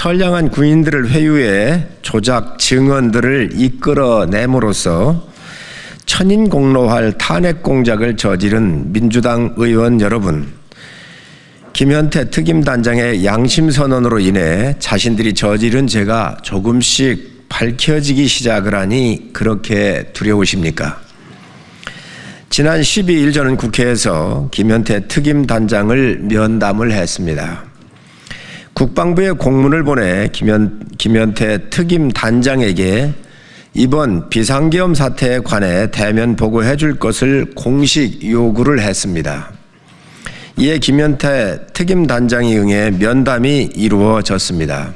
선량한 군인들을 회유해 조작 증언들을 이끌어냄으로써 천인공노할 탄핵 공작을 저지른 민주당 의원 여러분, 김현태 특임단장의 양심선언으로 인해 자신들이 저지른 죄가 조금씩 밝혀지기 시작을 하니 그렇게 두려우십니까? 지난 12일 저는 국회에서 김현태 특임단장을 면담을 했습니다. 국방부에 공문을 보내 김현태 특임단장에게 이번 비상계엄 사태에 관해 대면 보고해 줄 것을 공식 요구를 했습니다. 이에 김현태 특임단장이 응해 면담이 이루어졌습니다.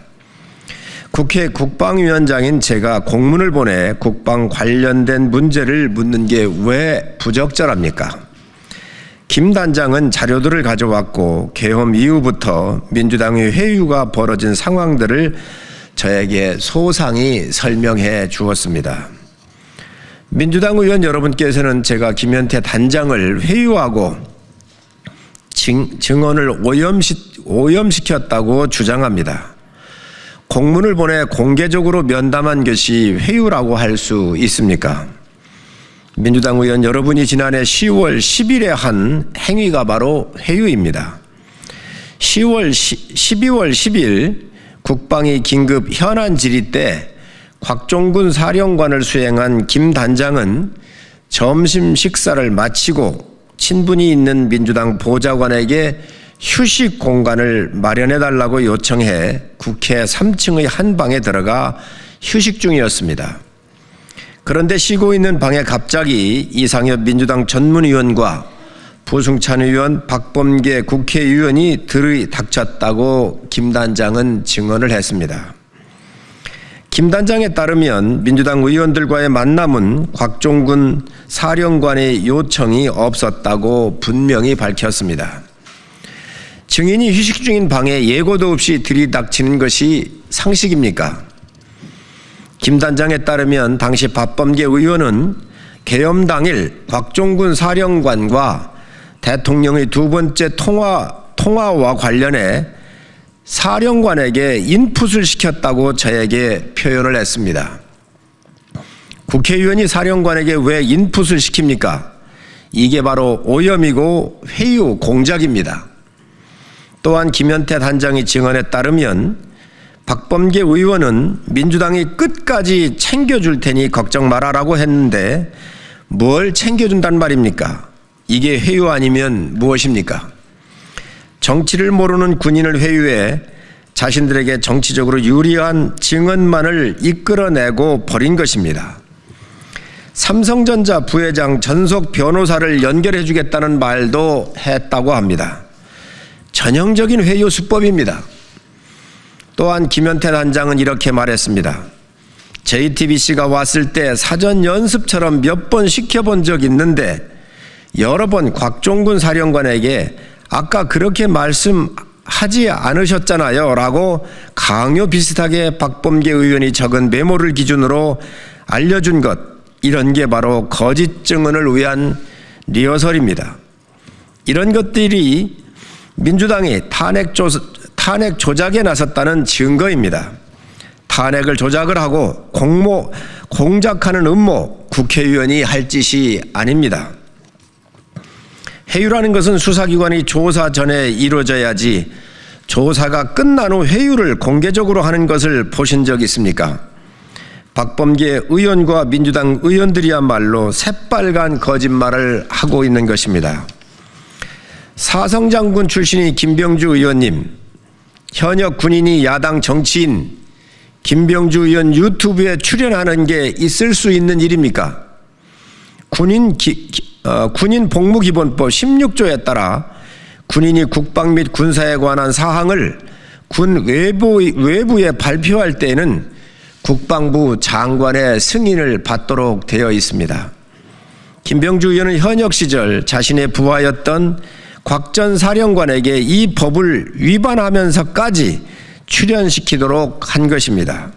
국회 국방위원장인 제가 공문을 보내 국방 관련된 문제를 묻는 게 왜 부적절합니까? 김 단장은 자료들을 가져왔고 계엄 이후부터 민주당의 회유가 벌어진 상황들을 저에게 소상히 설명해 주었습니다. 민주당 의원 여러분께서는 제가 김현태 단장을 회유하고 증언을 오염시켰다고 주장합니다. 공문을 보내 공개적으로 면담한 것이 회유라고 할 수 있습니까? 민주당 의원 여러분이 지난해 10월 10일에 한 행위가 바로 회유입니다. 12월 10일 국방위 긴급 현안 질의 때 곽종군 사령관을 수행한 김 단장은 점심 식사를 마치고 친분이 있는 민주당 보좌관에게 휴식 공간을 마련해달라고 요청해 국회 3층의 한 방에 들어가 휴식 중이었습니다. 그런데 쉬고 있는 방에 갑자기 이상엽 민주당 전문위원과 부승찬 의원, 박범계 국회의원이 들이닥쳤다고 김 단장은 증언을 했습니다. 김 단장에 따르면 민주당 의원들과의 만남은 곽종군 사령관의 요청이 없었다고 분명히 밝혔습니다. 증인이 휴식 중인 방에 예고도 없이 들이닥치는 것이 상식입니까? 김 단장에 따르면 당시 박범계 의원은 계엄 당일 곽종군 사령관과 대통령의 두 번째 통화와 관련해 사령관에게 인풋을 시켰다고 저에게 표현을 했습니다. 국회의원이 사령관에게 왜 인풋을 시킵니까? 이게 바로 오염이고 회유 공작입니다. 또한 김현태 단장의 증언에 따르면 박범계 의원은 민주당이 끝까지 챙겨줄 테니 걱정 말아라고 했는데 뭘 챙겨준단 말입니까? 이게 회유 아니면 무엇입니까? 정치를 모르는 군인을 회유해 자신들에게 정치적으로 유리한 증언만을 이끌어내고 버린 것입니다. 삼성전자 부회장 전속 변호사를 연결해 주겠다는 말도 했다고 합니다. 전형적인 회유 수법입니다. 또한 김현태 단장은 이렇게 말했습니다. JTBC가 왔을 때 사전 연습처럼 몇 번 시켜본 적 있는데 여러 번 곽종군 사령관에게 아까 그렇게 말씀하지 않으셨잖아요 라고 강요 비슷하게 박범계 의원이 적은 메모를 기준으로 알려준 것, 이런 게 바로 거짓 증언을 위한 리허설입니다. 이런 것들이 민주당이 탄핵 조작에 나섰다는 증거입니다. 탄핵을 조작을 하고 공작하는 음모, 국회의원이 할 짓이 아닙니다. 회유라는 것은 수사기관이 조사 전에 이루어져야지 조사가 끝난 후 회유를 공개적으로 하는 것을 보신 적 있습니까? 박범계 의원과 민주당 의원들이야말로 새빨간 거짓말을 하고 있는 것입니다. 사성장군 출신의 김병주 의원님, 현역 군인이 야당 정치인 김병주 의원 유튜브에 출연하는 게 있을 수 있는 일입니까? 군인 복무기본법 16조에 따라 군인이 국방 및 군사에 관한 사항을 군 외부에 발표할 때에는 국방부 장관의 승인을 받도록 되어 있습니다. 김병주 의원은 현역 시절 자신의 부하였던 곽 전 사령관에게 이 법을 위반하면서까지 출연시키도록 한 것입니다.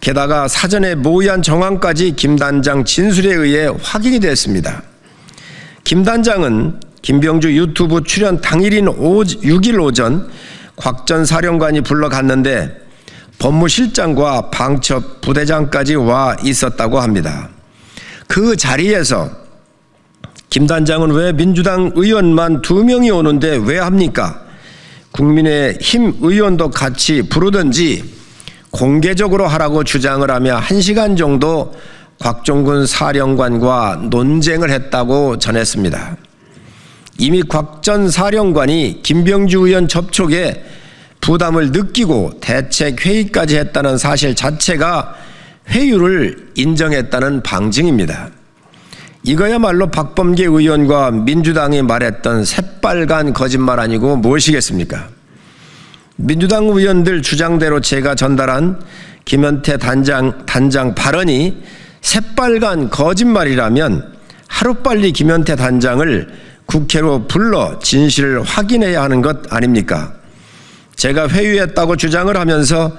게다가 사전에 모의한 정황까지 김 단장 진술에 의해 확인이 됐습니다. 김 단장은 김병주 유튜브 출연 당일인 6일 오전 곽 전 사령관이 불러갔는데 법무실장과 방첩 부대장까지 와 있었다고 합니다. 그 자리에서 김 단장은 왜 민주당 의원만 2명이 오는데 왜 합니까? 국민의힘 의원도 같이 부르든지 공개적으로 하라고 주장을 하며 1시간 정도 곽종군 사령관과 논쟁을 했다고 전했습니다. 이미 곽 전 사령관이 김병주 의원 접촉에 부담을 느끼고 대책 회의까지 했다는 사실 자체가 회유를 인정했다는 방증입니다. 이거야말로 박범계 의원과 민주당이 말했던 새빨간 거짓말 아니고 무엇이겠습니까? 민주당 의원들 주장대로 제가 전달한 김현태 단장 발언이 새빨간 거짓말이라면 하루빨리 김현태 단장을 국회로 불러 진실을 확인해야 하는 것 아닙니까? 제가 회유했다고 주장을 하면서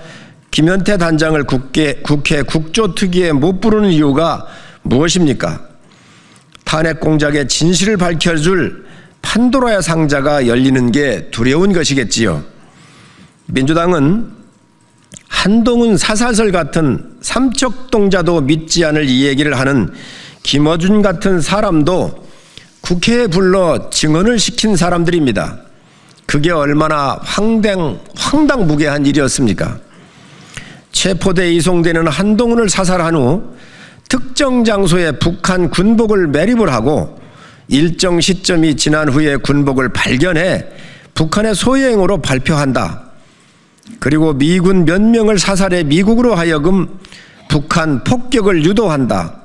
김현태 단장을 국회 국조특위에 못 부르는 이유가 무엇입니까? 탄핵 공작의 진실을 밝혀줄 판도라의 상자가 열리는 게 두려운 것이겠지요. 민주당은 한동훈 사살설 같은 삼척동자도 믿지 않을 이 얘기를 하는 김어준 같은 사람도 국회에 불러 증언을 시킨 사람들입니다. 그게 얼마나 황당무계한 일이었습니까? 체포돼 이송되는 한동훈을 사살한 후 특정 장소에 북한 군복을 매립을 하고 일정 시점이 지난 후에 군복을 발견해 북한의 소행으로 발표한다. 그리고 미군 몇 명을 사살해 미국으로 하여금 북한 폭격을 유도한다.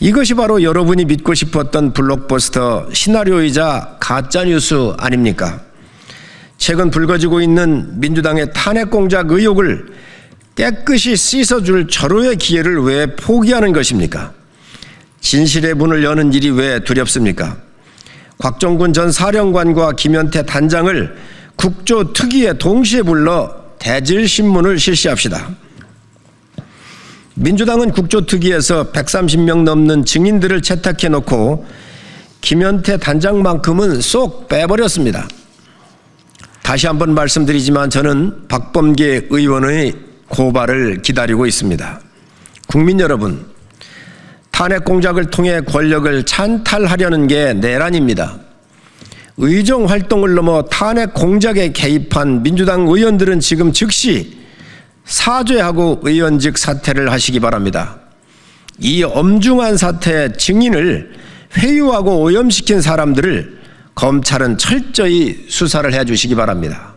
이것이 바로 여러분이 믿고 싶었던 블록버스터 시나리오이자 가짜뉴스 아닙니까? 최근 불거지고 있는 민주당의 탄핵 공작 의혹을 깨끗이 씻어줄 절호의 기회를 왜 포기하는 것입니까? 진실의 문을 여는 일이 왜 두렵습니까? 곽종군 전 사령관과 김현태 단장을 국조특위에 동시에 불러 대질신문을 실시합시다. 민주당은 국조특위에서 130명 넘는 증인들을 채택해놓고 김현태 단장만큼은 쏙 빼버렸습니다. 다시 한번 말씀드리지만 저는 박범계 의원의 고발을 기다리고 있습니다. 국민 여러분, 탄핵 공작을 통해 권력을 찬탈하려는 게 내란입니다. 의정 활동을 넘어 탄핵 공작에 개입한 민주당 의원들은 지금 즉시 사죄하고 의원직 사퇴를 하시기 바랍니다. 이 엄중한 사태의 증인을 회유하고 오염시킨 사람들을 검찰은 철저히 수사를 해 주시기 바랍니다.